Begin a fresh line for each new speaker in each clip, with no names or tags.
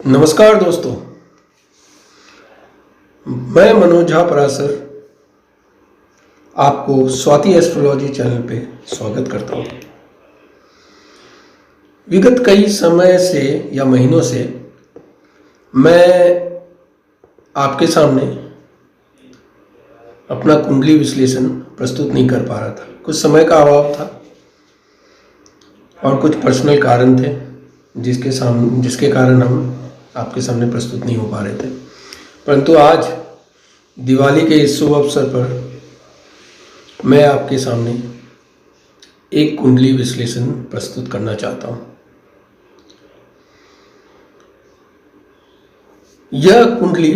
नमस्कार दोस्तों, मैं मनोज झा परासर आपको स्वाति एस्ट्रोलॉजी चैनल पे स्वागत करता हूँ। विगत कई समय से या महीनों से मैं आपके सामने अपना कुंडली विश्लेषण प्रस्तुत नहीं कर पा रहा था। कुछ समय का अभाव था और कुछ पर्सनल कारण थे जिसके कारण हम आपके सामने प्रस्तुत नहीं हो पा रहे थे। परंतु आज दिवाली के इस शुभ अवसर पर मैं आपके सामने एक कुंडली विश्लेषण प्रस्तुत करना चाहता हूँ। यह कुंडली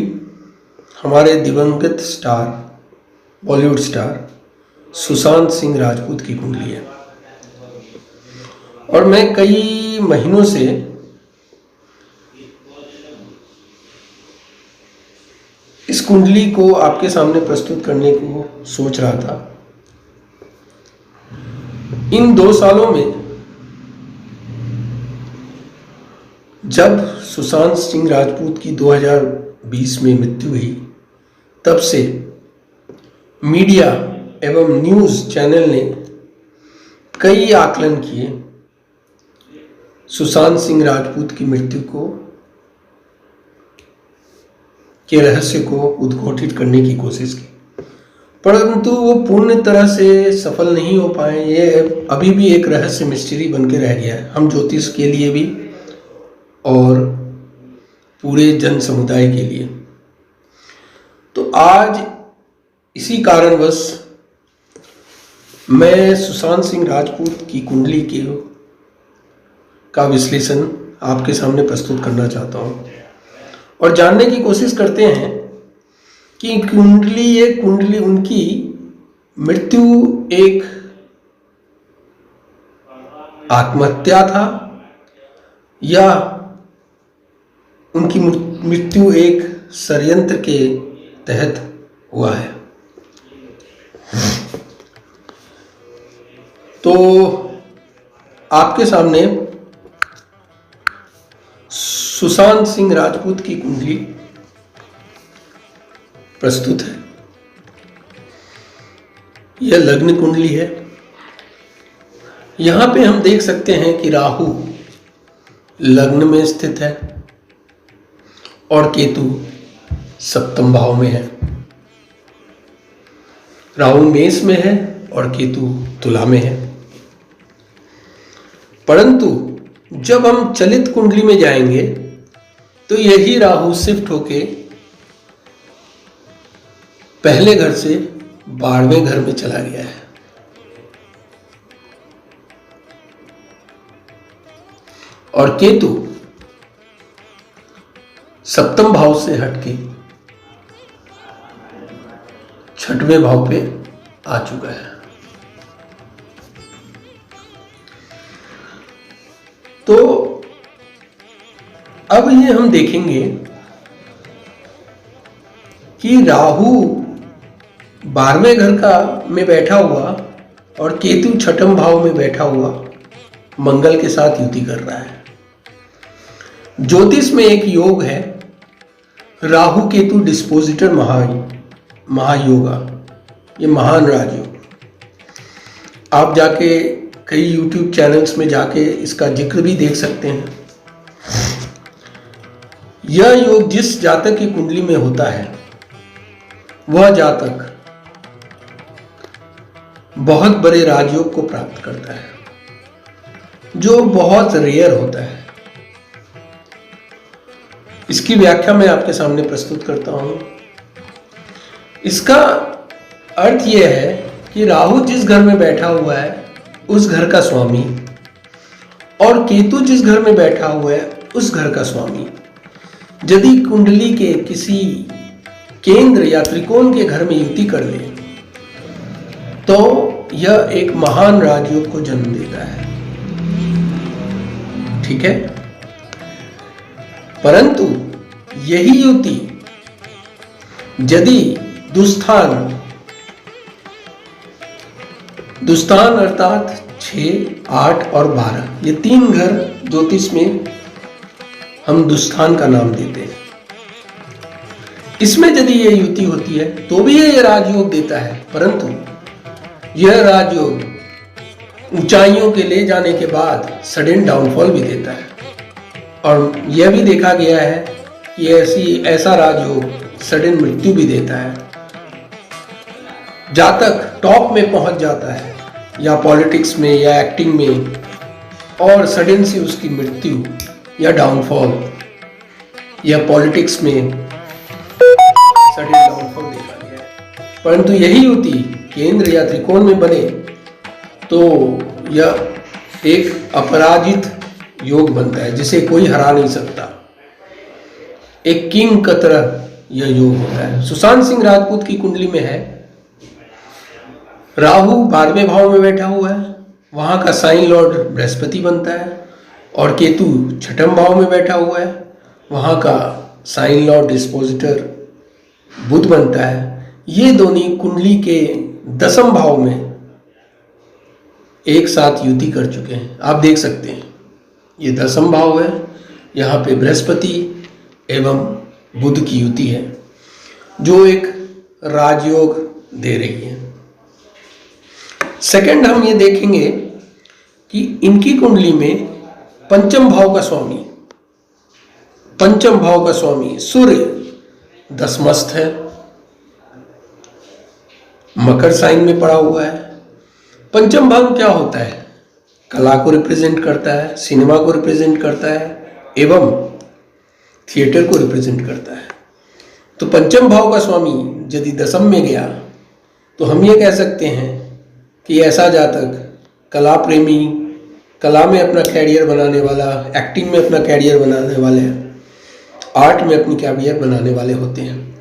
हमारे दिवंगत स्टार, बॉलीवुड स्टार सुशांत सिंह राजपूत की कुंडली है और मैं कई महीनों से इस कुंडली को आपके सामने प्रस्तुत करने को सोच रहा था। इन 2 सालों में जब सुशांत सिंह राजपूत की 2020 में मृत्यु हुई, तब से मीडिया एवं न्यूज़ चैनल ने कई आकलन किए, सुशांत सिंह राजपूत की मृत्यु के रहस्य को उद्घाटित करने की कोशिश की, परंतु वो पूर्ण तरह से सफल नहीं हो पाए। ये अभी भी एक रहस्य मिस्ट्री बन के रह गया है, हम ज्योतिष के लिए भी और पूरे जन समुदाय के लिए। तो आज इसी कारणवश मैं सुशांत सिंह राजपूत की कुंडली का विश्लेषण आपके सामने प्रस्तुत करना चाहता हूँ और जानने की कोशिश करते हैं कि ये कुंडली उनकी मृत्यु एक आत्महत्या था या उनकी मृत्यु एक षड्यंत्र के तहत हुआ है। तो आपके सामने सुशांत सिंह राजपूत की कुंडली प्रस्तुत है। यह लग्न कुंडली है। यहां पे हम देख सकते हैं कि राहु लग्न में स्थित है और केतु सप्तम भाव में है। राहु मेष में है और केतु तुला में है। परंतु जब हम चलित कुंडली में जाएंगे तो यही राहु शिफ्ट होके पहले घर से 12वें घर में चला गया है। और केतु सप्तम भाव से हटके 6वें भाव पे आ चुका है। तो अब ये हम देखेंगे कि राहु 12वें घर में बैठा हुआ और केतु 6ठम भाव में बैठा हुआ मंगल के साथ युति कर रहा है। ज्योतिष में एक योग है राहु केतु डिस्पोजिटर महायोगा, ये महान राजयोग। आप जाके कई YouTube चैनल्स में जाके इसका जिक्र भी देख सकते हैं। यह योग जिस जातक की कुंडली में होता है वह जातक बहुत बड़े राजयोग को प्राप्त करता है, जो बहुत रेयर होता है। इसकी व्याख्या मैं आपके सामने प्रस्तुत करता हूं। इसका अर्थ यह है कि राहु जिस घर में बैठा हुआ है उस घर का स्वामी और केतु जिस घर में बैठा हुआ है उस घर का स्वामी यदि कुंडली के किसी केंद्र या त्रिकोण के घर में युति कर ले तो यह एक महान राजयोग को जन्म देता है। ठीक है, परंतु यही युति यदि दुस्थान अर्थात 6, 8 और 12 ये 3 घर ज्योतिष में हम दुस्थान का नाम देते हैं। इसमें यदि ये युति होती है तो भी ये राजयोग देता है, परंतु यह राजयोग ऊंचाइयों के ले जाने के बाद सडन डाउनफॉल भी देता है। और यह भी देखा गया है कि ऐसा राजयोग सडन मृत्यु भी देता है। जातक टॉप में पहुंच जाता है या पॉलिटिक्स में या एक्टिंग में, और सडन से उसकी मृत्यु या डाउनफॉल, या पॉलिटिक्स में सडन डाउनफॉल देखा गया है। परंतु यही युति केंद्र या त्रिकोण में बने तो यह एक अपराजित योग बनता है जिसे कोई हरा नहीं सकता। एक किंग की तरह यह योग होता है। सुशांत सिंह राजपूत की कुंडली में है राहु 12वें भाव में बैठा हुआ है, वहां का साइन लॉर्ड बृहस्पति बनता है, और केतु 6ठम भाव में बैठा हुआ है, वहां का साइन लॉर्ड डिस्पोजिटर बुध बनता है। ये दोनों कुंडली के 10वें भाव में एक साथ युति कर चुके हैं। आप देख सकते हैं ये 10वां भाव है, यहाँ पे बृहस्पति एवं बुध की युति है जो एक राजयोग दे रही है। सेकंड हम ये देखेंगे कि इनकी कुंडली में पंचम भाव का स्वामी सूर्य दशमस्थ है, मकर साइन में पड़ा हुआ है। पंचम भाव क्या होता है? कला को रिप्रेजेंट करता है, सिनेमा को रिप्रेजेंट करता है एवं थिएटर को रिप्रेजेंट करता है। तो पंचम भाव का स्वामी यदि दशम में गया तो हम ये कह सकते हैं कि ऐसा जातक कला प्रेमी, कला में अपना कैरियर बनाने वाला, एक्टिंग में अपना कैरियर बनाने वाले, आर्ट में अपनी कैरियर बनाने वाले होते हैं।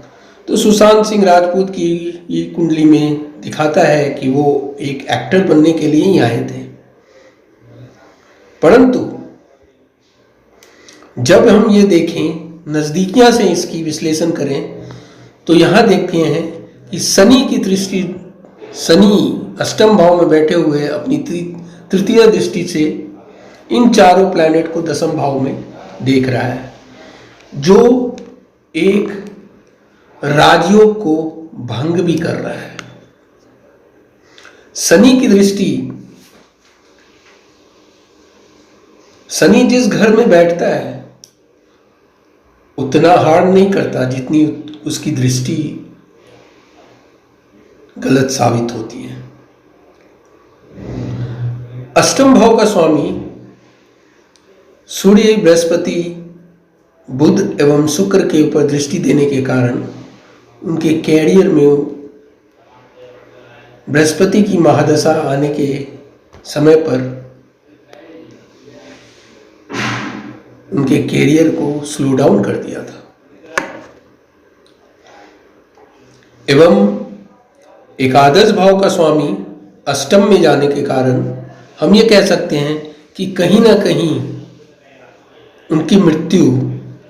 तो सुशांत सिंह राजपूत की ये कुंडली में दिखाता है कि वो एक एक्टर बनने के लिए ही आए थे, परंतु जब हम ये देखें नजदीकियां से इसकी विश्लेषण करें तो यहां देखते हैं कि शनि की दृष्टि, शनि अष्टम भाव में बैठे हुए अपनी तृतीय दृष्टि से इन चारों प्लैनेट को 10वें भाव में देख रहा है, जो एक राजयोग को भंग भी कर रहा है। शनि की दृष्टि, शनि जिस घर में बैठता है उतना हार्म नहीं करता जितनी उसकी दृष्टि गलत साबित होती है। अष्टम भाव का स्वामी सूर्य, बृहस्पति, बुध एवं शुक्र के ऊपर दृष्टि देने के कारण उनके कैरियर में बृहस्पति की महादशा आने के समय पर उनके कैरियर को स्लो डाउन कर दिया था। एवं एकादश भाव का स्वामी अष्टम में जाने के कारण हम ये कह सकते हैं कि कहीं ना कहीं उनकी मृत्यु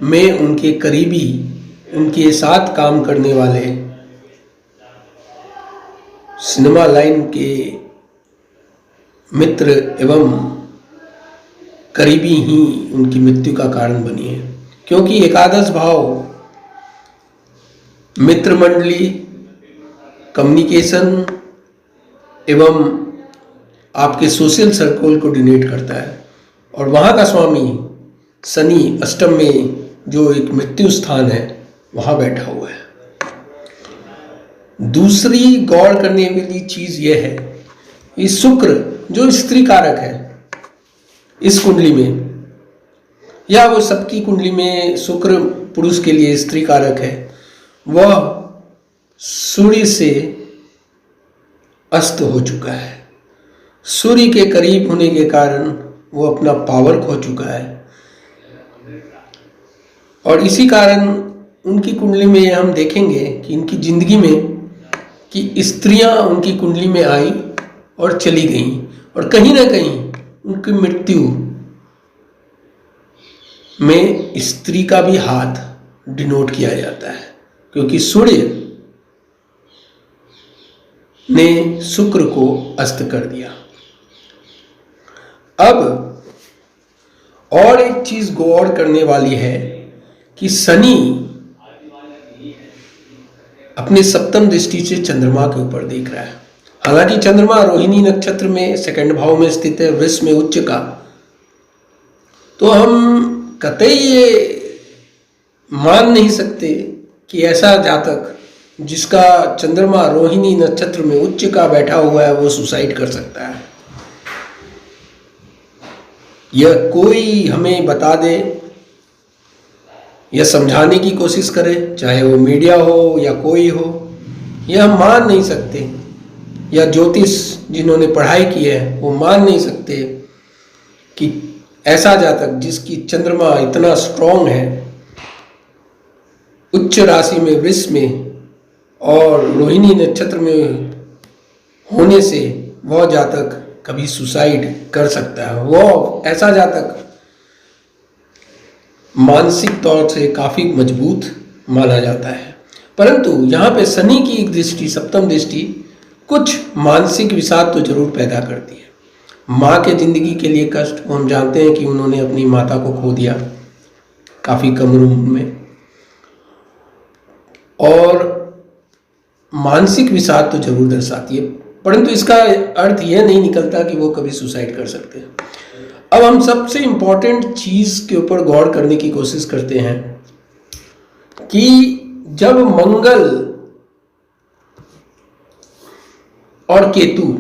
में उनके करीबी, उनके साथ काम करने वाले, सिनेमा लाइन के मित्र एवं करीबी ही उनकी मृत्यु का कारण बनी है। क्योंकि एकादश भाव मित्र मंडली, कम्युनिकेशन एवं आपके सोशल सर्कल को डिनोट करता है, और वहाँ का स्वामी शनि अष्टम में जो एक मृत्यु स्थान है वहाँ बैठा हुआ है। दूसरी गौर करने वाली चीज यह है कि शुक्र जो स्त्री कारक है इस कुंडली में, या वो सबकी कुंडली में शुक्र पुरुष के लिए स्त्री कारक है, वह सूर्य से अस्त हो चुका है। सूर्य के करीब होने के कारण वो अपना पावर खो चुका है, और इसी कारण उनकी कुंडली में हम देखेंगे कि इनकी जिंदगी में कि स्त्रियां उनकी कुंडली में आई और चली गईं, और कहीं ना कहीं उनकी मृत्यु में स्त्री का भी हाथ डिनोट किया जाता है, क्योंकि सूर्य ने शुक्र को अस्त कर दिया। अब और एक चीज गौर करने वाली है कि शनि अपने सप्तम दृष्टि से चंद्रमा के ऊपर देख रहा है। हालांकि चंद्रमा रोहिणी नक्षत्र में सेकंड भाव में स्थित है, वृष में उच्च का, तो हम कतई ये मान नहीं सकते कि ऐसा जातक जिसका चंद्रमा रोहिणी नक्षत्र में उच्च का बैठा हुआ है वो सुसाइड कर सकता है। यह कोई हमें बता दे या समझाने की कोशिश करे, चाहे वो मीडिया हो या कोई हो, यह हम मान नहीं सकते। या ज्योतिष जिन्होंने पढ़ाई की है वो मान नहीं सकते कि ऐसा जातक जिसकी चंद्रमा इतना स्ट्रांग है, उच्च राशि में वृष में और रोहिणी नक्षत्र में होने से वह जातक कभी सुसाइड कर सकता है। वो ऐसा जातक मानसिक तौर से काफी मजबूत माना जाता है। परंतु यहाँ पे शनि की एक दृष्टि, सप्तम दृष्टि, कुछ मानसिक विषाद तो जरूर पैदा करती है। माँ के जिंदगी के लिए कष्ट, हम जानते हैं कि उन्होंने अपनी माता को खो दिया काफी कम उम्र में, और मानसिक विषाद तो जरूर दर्शाती है, परंतु इसका अर्थ यह नहीं निकलता कि वो कभी सुसाइड कर सकते हैं। अब हम सबसे इंपॉर्टेंट चीज के ऊपर गौर करने की कोशिश करते हैं कि जब मंगल और केतु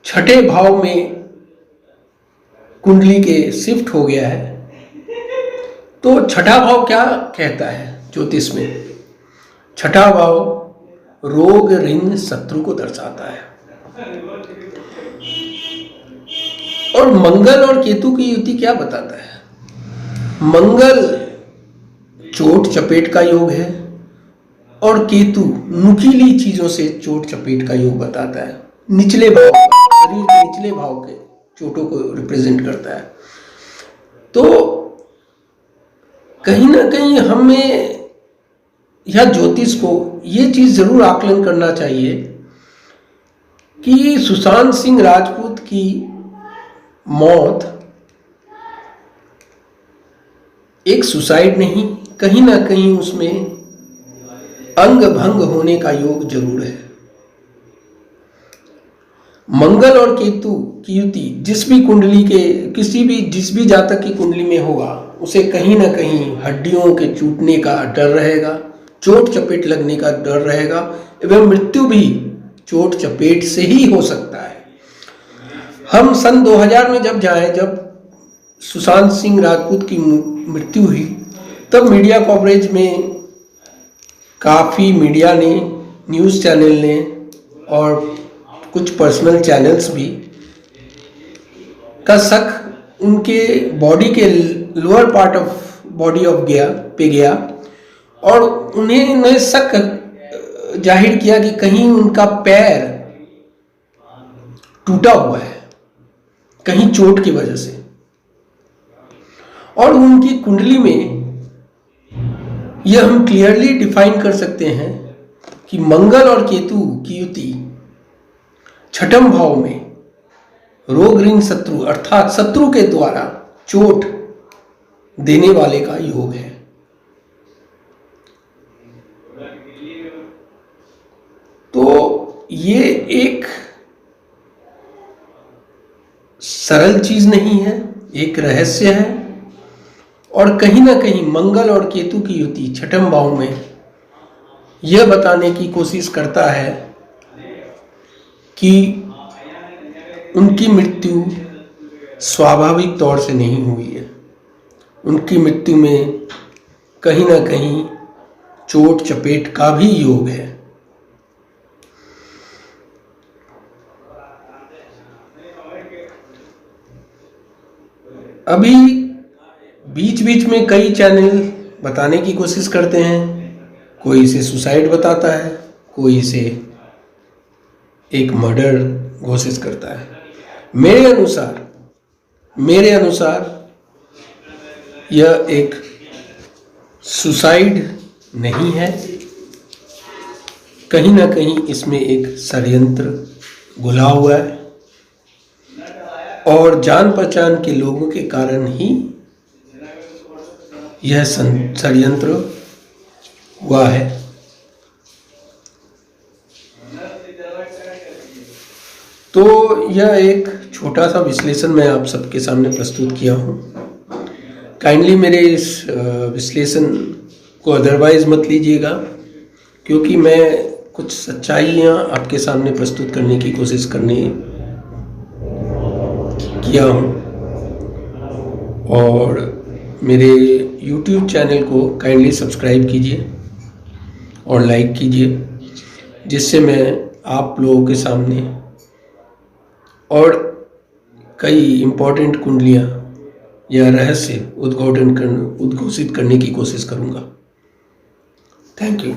छठे भाव में कुंडली के शिफ्ट हो गया है, तो छठा भाव क्या कहता है ज्योतिष में? छठा भाव रोग ऋण शत्रु को दर्शाता है। और मंगल और केतु की युति क्या बताता है? मंगल चोट चपेट का योग है और केतु नुकीली चीजों से चोट चपेट का योग बताता है। निचले भाव, शरीर के निचले भाव के चोटों को रिप्रेजेंट करता है। तो कहीं ना कहीं हमें या ज्योतिष को ये चीज जरूर आकलन करना चाहिए कि सुशांत सिंह राजपूत की मौत एक सुसाइड नहीं, कहीं ना कहीं उसमें अंग भंग होने का योग जरूर है। मंगल और केतु की युति जिस भी कुंडली के जिस भी जातक की कुंडली में होगा, उसे कहीं ना कहीं हड्डियों के टूटने का डर रहेगा, चोट चपेट लगने का डर रहेगा, एवं मृत्यु भी चोट चपेट से ही हो सकता है। हम सन 2000 में जब सुशांत सिंह राजपूत की मृत्यु हुई, तब मीडिया कवरेज में काफ़ी मीडिया ने, न्यूज़ चैनल ने और कुछ पर्सनल चैनल्स भी का शक उनके बॉडी के lower part of body of गया और उन्हें शक जाहिर किया कि कहीं उनका पैर टूटा हुआ है, कहीं चोट की वजह से। और उनकी कुंडली में यह हम क्लियरली डिफाइन कर सकते हैं कि मंगल और केतु की युति छठम भाव में रोग ऋण शत्रु अर्थात शत्रु के द्वारा चोट देने वाले का योग है। तो ये एक सरल चीज नहीं है, एक रहस्य है। और कहीं ना कहीं मंगल और केतु की युति छठम भाव में यह बताने की कोशिश करता है कि उनकी मृत्यु स्वाभाविक तौर से नहीं हुई है। उनकी मृत्यु में कहीं ना कहीं चोट चपेट का भी योग है। अभी बीच बीच में कई चैनल बताने की कोशिश करते हैं, कोई इसे सुसाइड बताता है, कोई इसे एक मर्डर घोषित करता है। मेरे अनुसार यह एक सुसाइड नहीं है, कहीं ना कहीं इसमें एक षड्यंत्र घुला हुआ है। और जान पहचान के लोगों के कारण ही यह षड्यंत्र हुआ है। तो यह एक छोटा सा विश्लेषण मैं आप सबके सामने प्रस्तुत किया हूँ। काइंडली मेरे इस विश्लेषण को अदरवाइज मत लीजिएगा, क्योंकि मैं कुछ सच्चाइयाँ आपके सामने प्रस्तुत करने की कोशिश किया हूँ। और मेरे YouTube चैनल को काइंडली सब्सक्राइब कीजिए और लाइक कीजिए, जिससे मैं आप लोगों के सामने और कई इम्पोर्टेंट कुंडलियाँ या रहस्य उद्घोषित करने की कोशिश करूँगा। Thank you.